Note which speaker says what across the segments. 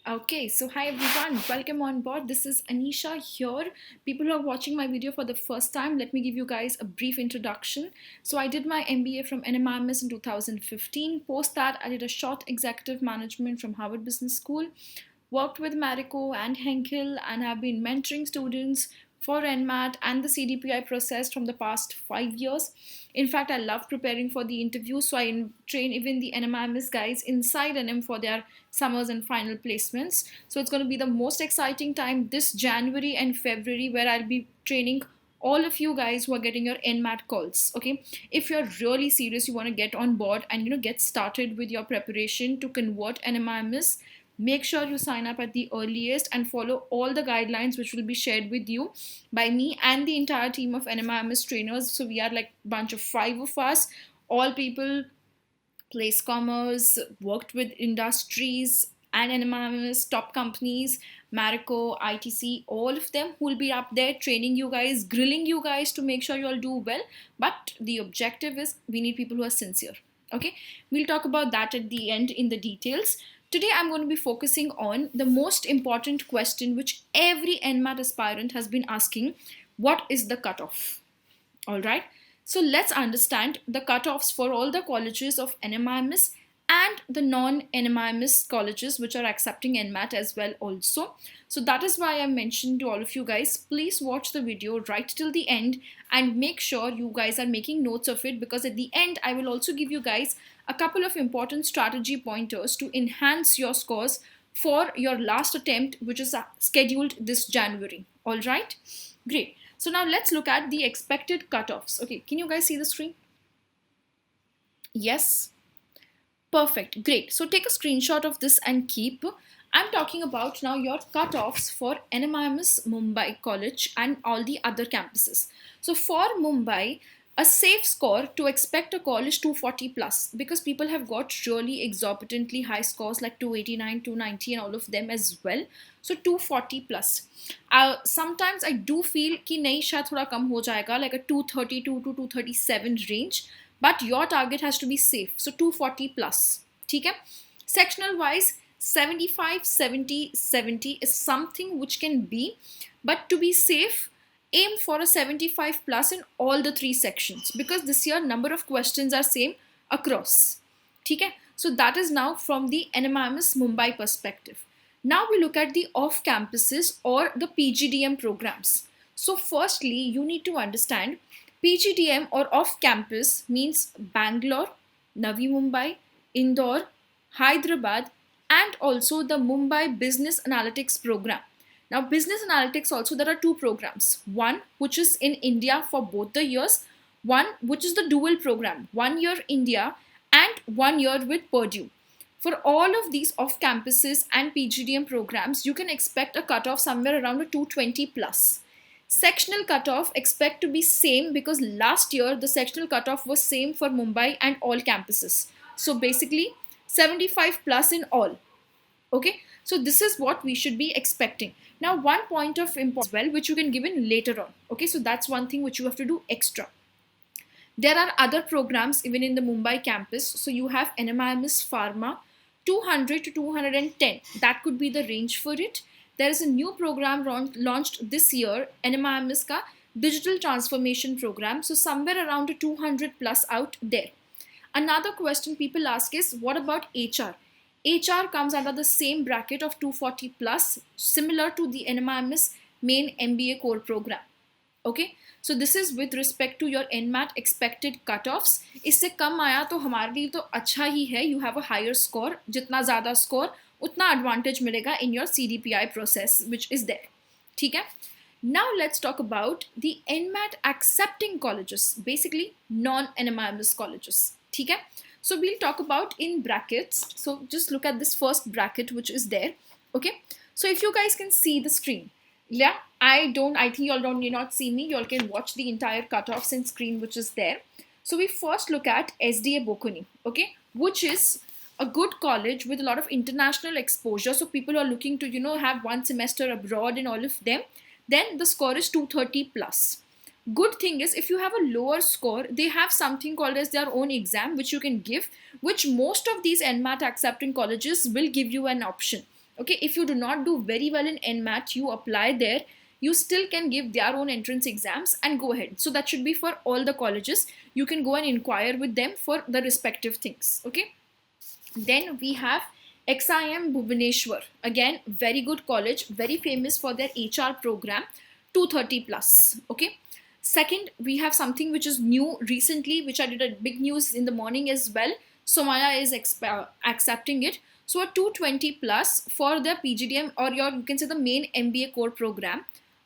Speaker 1: Okay, so hi everyone, welcome on board. This is Anisha here. People who are watching my video for the first time, let me give you guys a brief introduction. So, I did my MBA from NMIMS in 2015. Post that, I did a short executive management from Harvard Business School, worked with Marico and Henkel, and have been mentoring students for NMAT and the CDPI process from the past 5 years. In fact, I love preparing for the interview, so I train even the NMIMS guys inside NM for their summers and final placements. So it's going to be the most exciting time this January and February where I'll be training all of you guys who are getting your NMAT calls. Okay, if you're really serious, you want to get on board and get started with your preparation to convert NMIMS, make sure you sign up at the earliest and follow all the guidelines which will be shared with you by me and the entire team of NMIMS trainers. So we are like a bunch of five of us, all people place commerce, worked with industries and NMIMS, top companies, Marico, ITC, all of them who will be up there training you guys, grilling you guys to make sure you all do well. But the objective is we need people who are sincere. Okay, we'll talk about that at the end in the details. Today, I'm going to be focusing on the most important question which every NMAT aspirant has been asking: what is the cutoff? All right. So let's understand the cutoffs for all the colleges of NMIMS and the non-NMIMS colleges which are accepting NMAT as well also. So that is why I mentioned to all of you guys, please watch the video right till the end and make sure you guys are making notes of it, because at the end I will also give you guys a couple of important strategy pointers to enhance your scores for your last attempt, which is scheduled this January. All right, great. So now let's look at the expected cutoffs. Okay, can you guys see the screen? Yes, perfect, great. So take a screenshot of this and keep. I'm talking about now your cutoffs for NMIMS Mumbai College and all the other campuses. So for Mumbai, a safe score to expect a call is 240 plus, because people have got really exorbitantly high scores like 289, 290 and all of them as well. So 240 plus. Sometimes I do feel कि नहीं शायद थोड़ा कम हो जाएगा, like a 232 to 237 range, but your target has to be safe. So 240 plus. ठीक है? Sectional wise, 75, 70, 70 is something which can be, but to be safe, aim for a 75 plus in all the three sections, because this year number of questions are same across. ठीक है? So that is now from the NMIMS Mumbai perspective. Now we look at the off campuses or the PGDM programs. So firstly, you need to understand PGDM or off campus means Bangalore, Navi Mumbai, Indore, Hyderabad, and also the Mumbai Business Analytics program. Now, business analytics also, there are two programs. One which is in India for both the years, one which is the dual program, 1 year India and 1 year with Purdue. For all of these off campuses and PGDM programs, you can expect a cutoff somewhere around a 220 plus. Sectional cutoff expect to be same, because last year the sectional cutoff was same for Mumbai and all campuses. So basically 75 plus in all. Okay, so this is what we should be expecting. Now one point of importance as well, which you can give in later on. Okay, so that's one thing which you have to do extra. There are other programs even in the Mumbai campus. So you have NMIMS Pharma, 200 to 210. That could be the range for it. There is a new program launched this year, NMIMS ka digital transformation program. So somewhere around a 200 plus out there. Another question people ask is, what about HR? HR comes under the same bracket of 240 plus, similar to the NMIMS main MBA core program. Okay, so this is with respect to your NMAT expected cutoffs. इससे कम आया तो हमारे लिए तो अच्छा ही है. You have a higher score. जितना ज़्यादा score, उतना advantage मिलेगा in your CDPI process, which is there. ठीक है? Now let's talk about the NMAT accepting colleges, basically non-NMIMS colleges. ठीक है? So we'll talk about in brackets. So just look at this first bracket which is there. Okay, so if you guys can see the screen. Yeah, I think you all don't need not see me. You all can watch the entire cutoffs and screen which is there. So we first look at SDA Bocconi, okay, which is a good college with a lot of international exposure. So people who are looking to have one semester abroad and all of them, then the score is 230 plus. Good thing is, if you have a lower score, they have something called as their own exam which you can give, which most of these NMAT accepting colleges will give you an option. Okay, if you do not do very well in NMAT, you apply there, you still can give their own entrance exams and go ahead. So that should be for all the colleges. You can go and inquire with them for the respective things. Okay, then we have XIM Bhubaneswar. Again, very good college, very famous for their HR program, 230 plus. Okay. Second, we have something which is new recently, which I did a big news in the morning as well. Somaya is accepting it. So a 220 plus for the PGDM or your, you can say, the main MBA core program.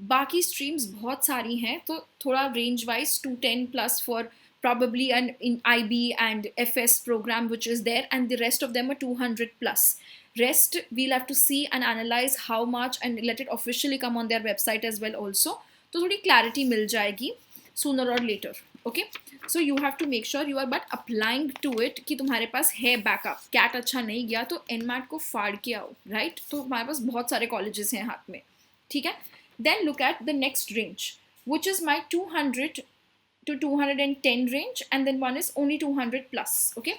Speaker 1: बाकी streams बहुत सारी हैं, तो थोड़ा range wise 210 plus for probably an in IB and FS program which is there, and the rest of them are 200 plus. Rest we'll have to see and analyze how much and let it officially come on their website as well also. तो थोड़ी clarity मिल जाएगी sooner or later. Okay, so you have to make sure you are but applying to it कि तुम्हारे पास है backup. CAT अच्छा नहीं गया तो NMAT को फाड़ के आओ, right? तो हमारे पास बहुत सारे colleges हैं हाथ में, ठीक है? Then look at the next range, which is my 200 to 210 range, and then one is only 200 plus. Okay,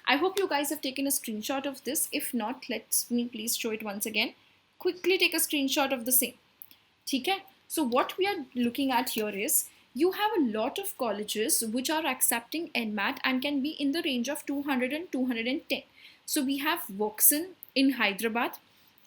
Speaker 1: I hope you guys have taken a screenshot of this. If not, let me please show it once again. Quickly take a screenshot of the same. Okay, so what we are looking at here is you have a lot of colleges which are accepting NMAT and can be in the range of 200 and 210. So we have Voxen in Hyderabad,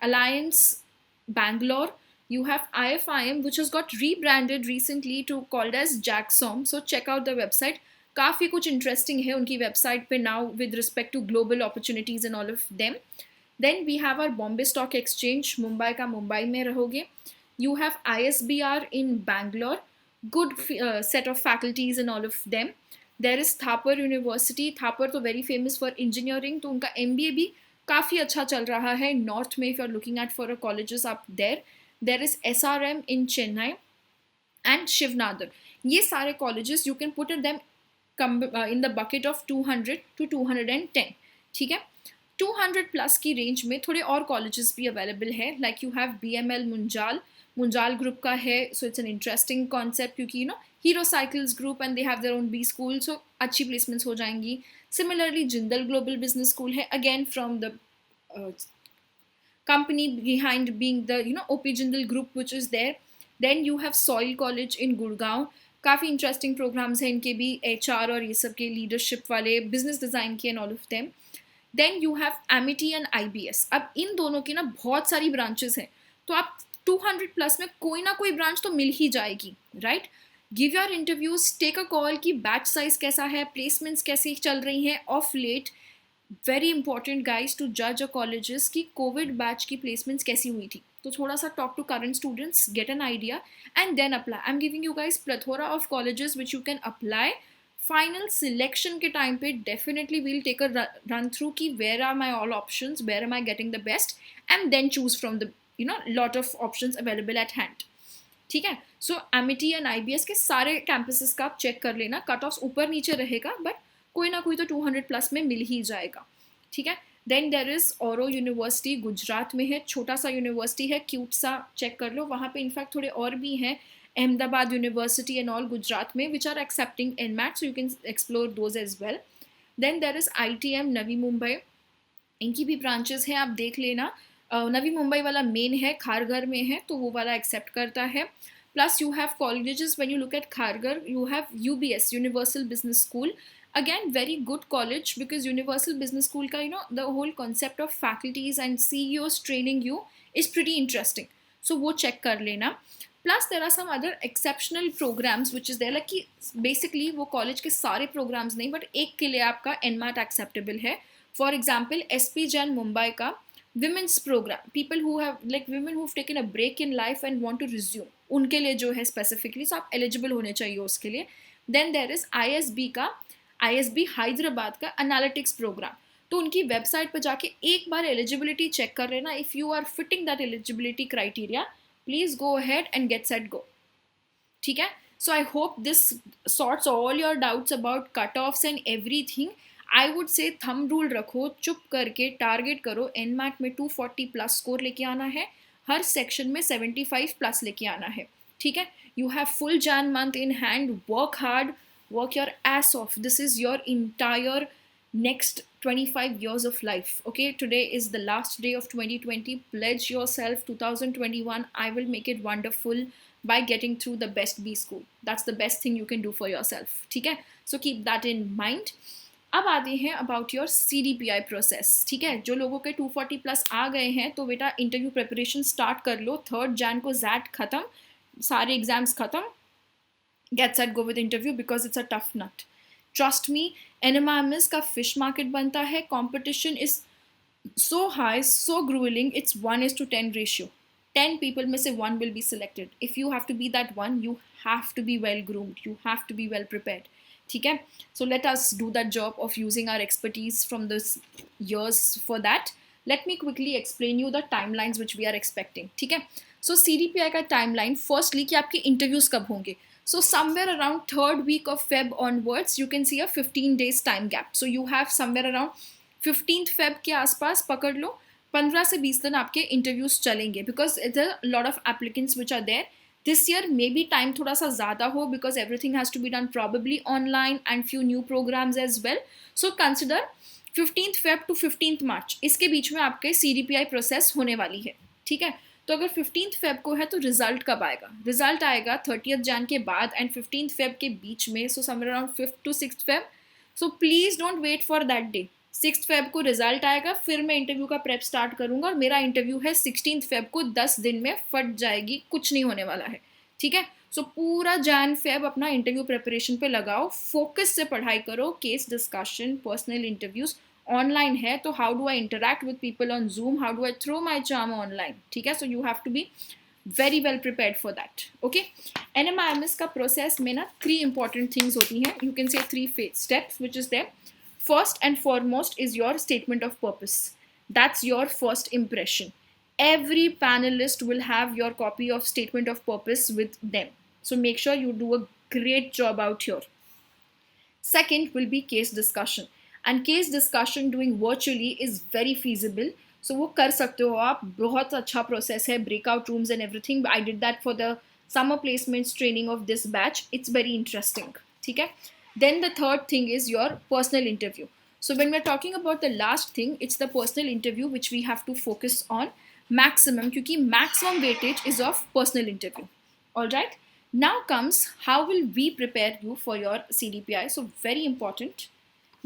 Speaker 1: Alliance Bangalore. You have IFIM, which has got rebranded recently to called as Jacksom. So check out the website. काफ़ी कुछ interesting है उनकी website पे now with respect to global opportunities and all of them. Then we have our Bombay Stock Exchange, Mumbai का मुंबई में रहोगे. You have ISBR in Bangalore, good set of faculties and all of them. There is Thapar University. Thapar तो very famous for engineering, तो उनका MBA भी काफ़ी अच्छा चल रहा है North में. If you're looking at for colleges up there. There is SRM in Chennai and Shivnadar. ये सारे colleges you can put them in the bucket of 200 to 210. ठीक है? 200 plus की range में थोड़े और colleges भी available है. Like you have BML Munjal group का है. So it's an interesting concept क्योंकि you know Hero Cycles group and they have their own B school. So अच्छी placements हो जाएंगी. Similarly, Jindal Global Business School है. Again from the company behind being the OP Jindal group which is there. Then you have Soil College in Gurgaon. काफ़ी interesting programs हैं इनके भी, HR और ये सब के leadership वाले, business design के and all of them. Then you have Amity and IBS. अब इन दोनों की ना बहुत सारी branches हैं, तो आप 200 plus में कोई ना कोई branch तो मिल ही जाएगी, right? Give your interviews, take a call कि batch size कैसा है, placements कैसी चल रही हैं of late. Very important guys to judge a colleges कि COVID batch की placements कैसी हुई थी. तो थोड़ा सा talk to current students, get an idea and then apply. I'm giving you guys plethora of colleges which you can apply. Final selection के time पे definitely we'll take a run through कि where are my all options, where am I getting the best, and then choose from the lot of options available at hand. ठीक है? So Amity and IBS के सारे campuses का आप check कर लेना. Cut offs ऊपर नीचे रहेगा but कोई ना कोई तो 200 प्लस में मिल ही जाएगा. ठीक है? देन देर इज औरो यूनिवर्सिटी गुजरात में है, छोटा सा यूनिवर्सिटी है, क्यूट सा, चेक कर लो. वहाँ पे इनफैक्ट थोड़े और भी हैं, Ahmedabad university and all Gujarat में, which are accepting NMAT, so you can explore those as well. Then there is ITM Navi Mumbai, इनकी भी ब्रांचेस हैं, आप देख लेना. नवी मुंबई वाला मेन है, खारघर में है, तो वो वाला एक्सेप्ट करता है. Plus you have colleges, when you look at Kharghar you have UBS, universal business school. Again, very good college because Universal Business School ka, the whole concept of faculties and CEOs training you is pretty interesting. So wo check kar lena. Plus there are some other exceptional programs which is there, like कि basically वो college के सारे programs नहीं, but एक के लिए आपका NMAT acceptable है. For example, SP Jain Mumbai का women's program, people who have like women who've taken a break in life and want to resume, उनके लिए जो है specifically, so आप eligible होने चाहिए उसके लिए. Then there is ISB Hyderabad का एनालिटिक्स प्रोग्राम, तो उनकी वेबसाइट पर जाके एक बार एलिजिबिलिटी चेक कर लेना. If you are fitting that eligibility criteria, please go ahead and get set go. ठीक है? So I hope this sorts all your doubts about cut offs and everything. I would say thumb rule रखो, चुप करके target करो. NMAT में 240 plus score लेके आना है, हर सेक्शन में 75 प्लस लेके आना है. ठीक है? You have full Jan month in hand, work hard, work your ass off. This is your entire next 25 years of life. Okay, today is the last day of 2020. Pledge yourself 2021. I will make it wonderful by getting through the best B school. That's the best thing you can do for yourself. ठीक है, so keep that in mind. अब आते हैं about your CDPI process. ठीक है, जो लोगों के 240 प्लस आ गए हैं तो बेटा इंटरव्यू प्रिपरेशन स्टार्ट कर लो. 3 Jan को जैट खत्म, सारे एग्जाम्स खत्म. Get set, go with interview because it's a tough nut. Trust me, NMIMS का fish market बनता है. Competition is so high, so grueling. It's 1:10 ratio. 10 people में से 1 will be selected. If you have to be that one, you have to be well groomed. You have to be well prepared. ठीक है? So let us do that job of using our expertise from this years for that. Let me quickly explain you the timelines which we are expecting. ठीक है? So CDPI का timeline, firstly कि आपके interviews कब होंगे. So somewhere around 3rd week of Feb onwards, you can see a 15 days time gap. So you have somewhere around 15th Feb के आसपास पकड़ लो, 15 से 20 दिन आपके interviews चलेंगे because there are a lot of applicants which are there. This year maybe time थोड़ा सा ज़्यादा हो because everything has to be done probably online and few new programs as well. So consider 15th Feb to 15th March. इसके बीच में आपके CDPI process होने वाली है. ठीक है, तो अगर 15th Feb को है तो रिजल्ट कब आएगा? रिजल्ट आएगा 30th Jan के बाद एंड 15th Feb के बीच में. So somewhere around 5th to 6th Feb. So please don't wait for that day. 6th Feb को रिजल्ट आएगा, फिर मैं इंटरव्यू का प्रेप स्टार्ट करूंगा और मेरा इंटरव्यू है 16th Feb को. 10 दिन में फट जाएगी, कुछ नहीं होने वाला है. ठीक है, सो पूरा Jan Feb अपना इंटरव्यू प्रिपरेशन पे लगाओ, फोकस से पढ़ाई करो. Case discussion, personal interviews online है तो how do I interact with people on Zoom, how do I throw my charm online. ठीक है, so you have to be very well prepared for that. Okay, NMIMS का process में ना 3 important things होती हैं. You can say 3 steps which is there. First and foremost is your statement of purpose. That's your first impression. Every panelist will have your copy of statement of purpose with them. So make sure you do a great job out here. Second will be case discussion. And case discussion doing virtually is very feasible. So वो कर सकते हो आप, बहुत अच्छा process है, breakout rooms and everything. I did that for the summer placements training of this batch. It's very interesting. ठीक है? Then the third thing is your personal interview. So when we're talking about the last thing, it's the personal interview which we have to focus on maximum, क्योंकि maximum weightage is of personal interview. All right. Now comes how will we prepare you for your CDPI. So very important.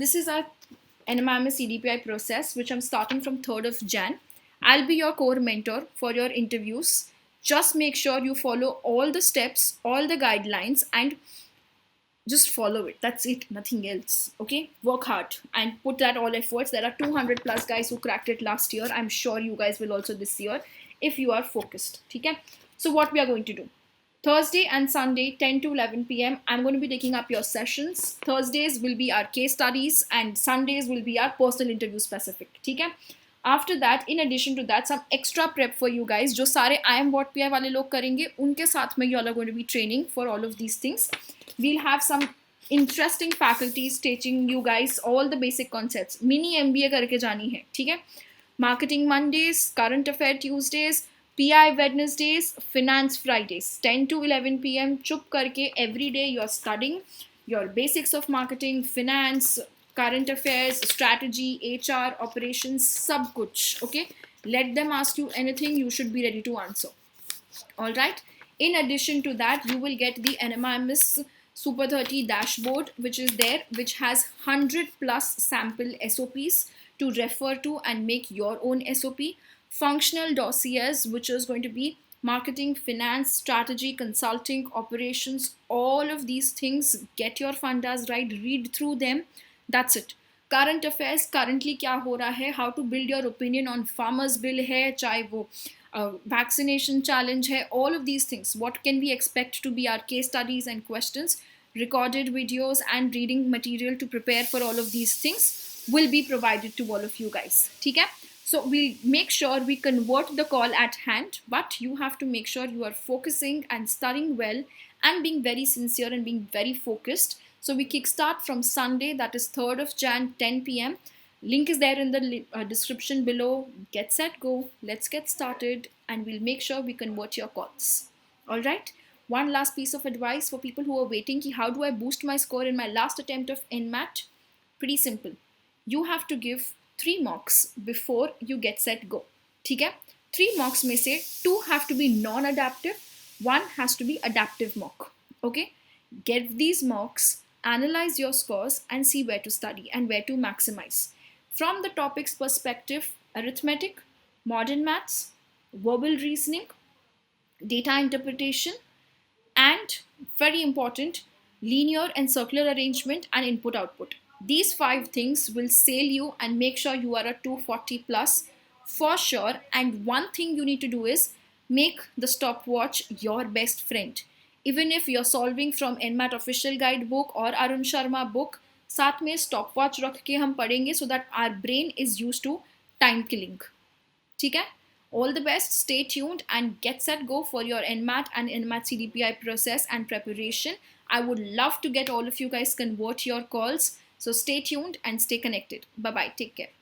Speaker 1: This is our NMIMS CDPI process, which I'm starting from 3rd of Jan. I'll be your core mentor for your interviews. Just make sure you follow all the steps, all the guidelines, and just follow it. That's it, nothing else. Okay, work hard and put that all efforts. There are 200 plus guys who cracked it last year. I'm sure you guys will also this year if you are focused. Okay, so what we are going to do, Thursday and Sunday 10 to 11 p.m. I'm going to be taking up your sessions. Thursdays will be our case studies and Sundays will be our personal interview specific. Okay, after that, in addition to that, some extra prep for you guys. जो सारे IMWhatPI वाले लोग करेंगे उनके साथ में you all are going to be training for all of these things. We'll have some interesting faculties teaching you guys all the basic concepts. Mini MBA करके जानी है. ठीक है, Marketing Mondays, Current Affair Tuesdays, PI Wednesdays, Finance Fridays, 10 to 11 p.m. चुप करके every day you're studying your basics of marketing, finance, current affairs, strategy, HR, operations, सब कुछ. Okay, let them ask you anything, you should be ready to answer. All right. In addition to that, you will get the NMIMS Super 30 dashboard, which is there, which has 100 plus sample SOPs to refer to and make your own SOP. Functional dossiers, which is going to be marketing, finance, strategy, consulting, operations, all of these things. Get your fundas right, read through them. That's it. Current affairs, currently क्या हो रहा है, how to build your opinion on farmers bill है, चाहे वो vaccination challenge hai, all of these things. What can we expect to be our case studies and questions, recorded videos and reading material to prepare for all of these things will be provided to all of you guys. ठीक है, so we'll make sure we convert the call at hand, but you have to make sure you are focusing and studying well and being very sincere and being very focused. So we kickstart from Sunday, that is 3rd of Jan, 10 p.m. Link is there in the description below. Get set, go. Let's get started and we'll make sure we convert your calls. All right. One last piece of advice for people who are waiting. How do I boost my score in my last attempt of NMAT? Pretty simple. you have to give 3 mocks before you get set go. ठीक है? 3 mocks में से 2 have to be non-adaptive, 1 has to be adaptive mock. Okay? Get these mocks, analyze your scores, and see where to study and where to maximize. From the topics perspective, arithmetic, modern maths, verbal reasoning, data interpretation, and very important, linear and circular arrangement and input output. These 5 things will sail you and make sure you are a 240 plus for sure. And one thing you need to do is make the stopwatch your best friend. Even if you're solving from NMAT official guide book or Arun Sharma book, साथ में stopwatch रख के हम पढ़ेंगे so that our brain is used to time killing. ठीक है? All the best, stay tuned and get set go for your NMAT and NMAT CDPI process and preparation. I would love to get all of you guys convert your calls. So stay tuned and stay connected. Bye bye. Take care.